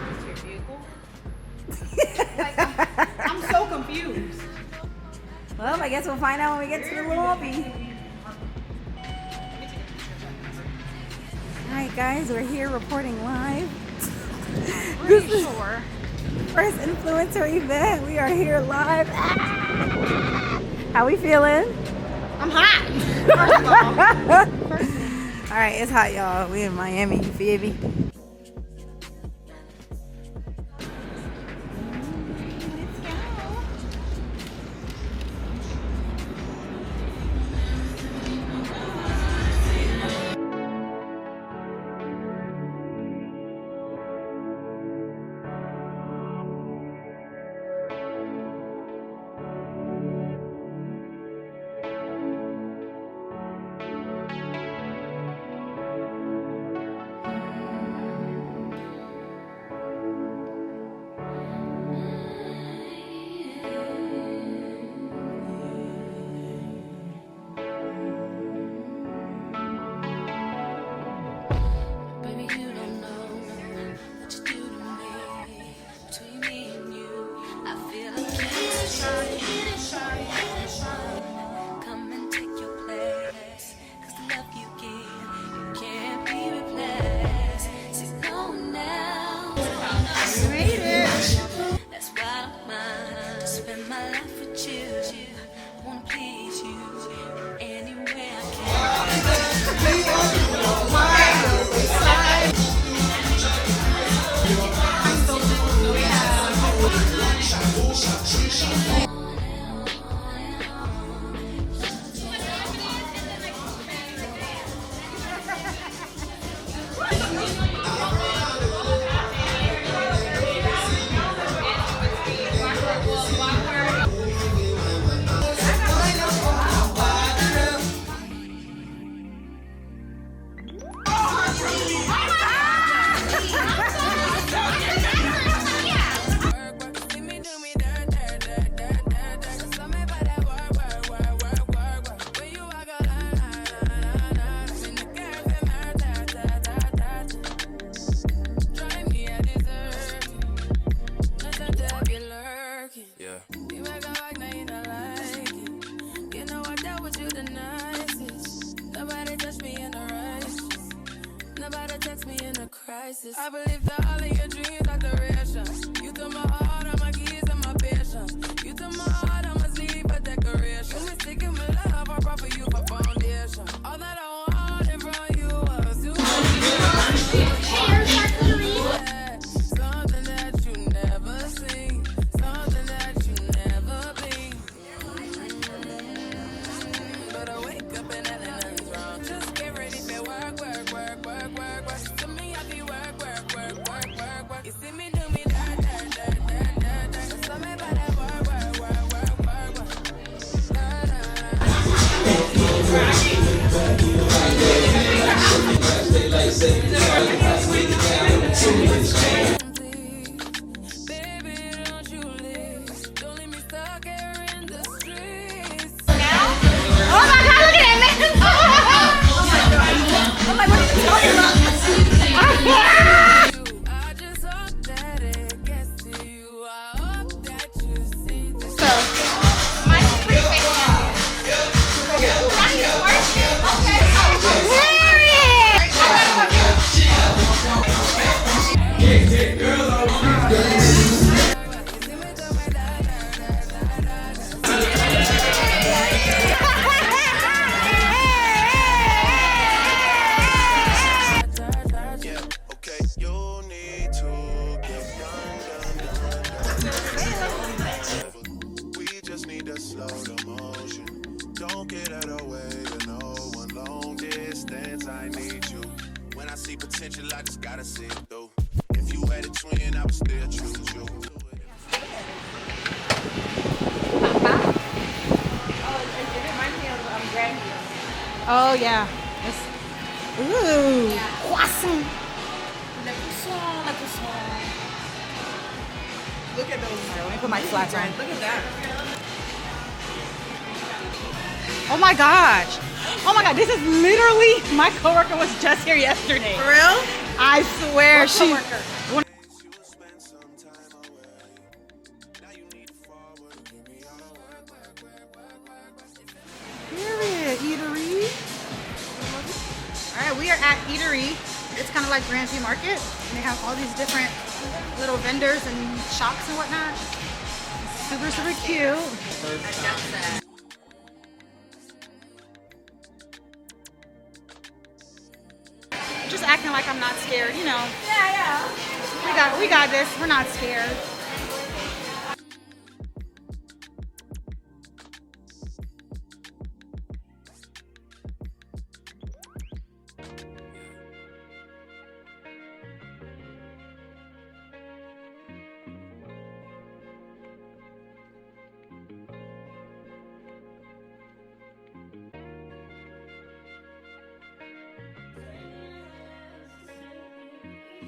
to your vehicle? Like, I'm so confused. Well, I guess we'll find out when we get to the lobby. Alright guys, we're here reporting live. Pretty sure. First influencer event. We are here live. Ah! How we feeling? I'm hot. Alright, it's hot y'all. We in Miami, you feel me? I believe that all of your dreams are duration. You took my heart, all my keys, and my patience. You took my heart, I must leave a decoration. You mistaken my love, I brought for you for foundation. All that I wanted from you was you. Something that you never seen, something that you never been. But I wake up and nothing's wrong. Just get ready for work, work, work, work, work, work. To me, I be work, work, work, work, work, work. You see me do me that, that, that, that, that, that. Tell me about that work, work, work, work, work, work. Da, da, baby, don't you leave. Don't leave me stuck here in the streets. Oh my god, look at that man! I'm like, what are you talking about? I just hope that it gets to you. I hope that you see this. So, my BerryFae slow the motion. Don't get out of the way to no one long distance. I need you. When I see potential, I just gotta see it through. If you had a twin, I would still choose you. Oh yeah. Ooh. Croissant. Look at those. Let me put my flats on. Look at that. Oh my gosh. Oh my god, this is literally, my coworker was just here yesterday. For real? I swear What she. coworker? street. It's kind of like Grand View Market, and they have all these different little vendors and shops and whatnot. Super, super cute. Just acting like I'm not scared, you know. Yeah. We got this. We're not scared.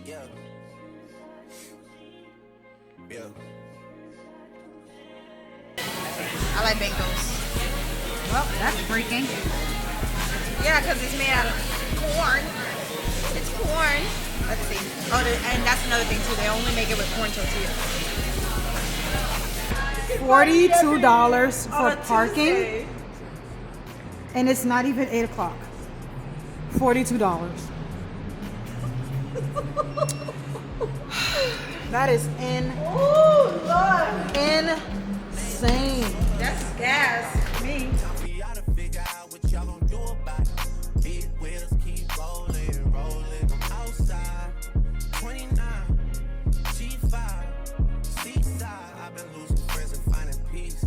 Yeah. Yeah. I like bangles. Well, that's freaking. Yeah, because it's made out of corn. It's corn. Let's see. Oh, and that's another thing too. They only make it with corn tortillas. $42 for parking, and it's not even 8 o'clock. $42. That is insane. That's gas. Me. We gotta figure out what y'all gonna do about it. Big wheels keep rolling, rolling. I'm outside. 29, G5, seaside. I've been losing friends and finding peace.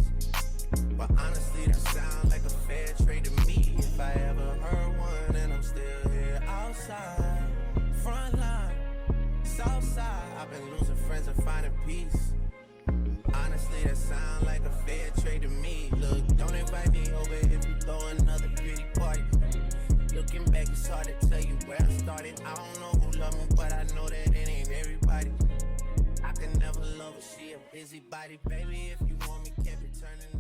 But honestly, that sounds like a fair trade to me. If I ever heard one, and I'm still here outside. Front line, south side. I've been losing friends and finding peace. Honestly, that sound like a fair trade to me. Look, don't invite me over if you throw another pretty party. Looking back, it's hard to tell you where I started. I don't know who love me, but I know that it ain't everybody. I can never love her, she a busybody. Baby, if you want me, can't be turning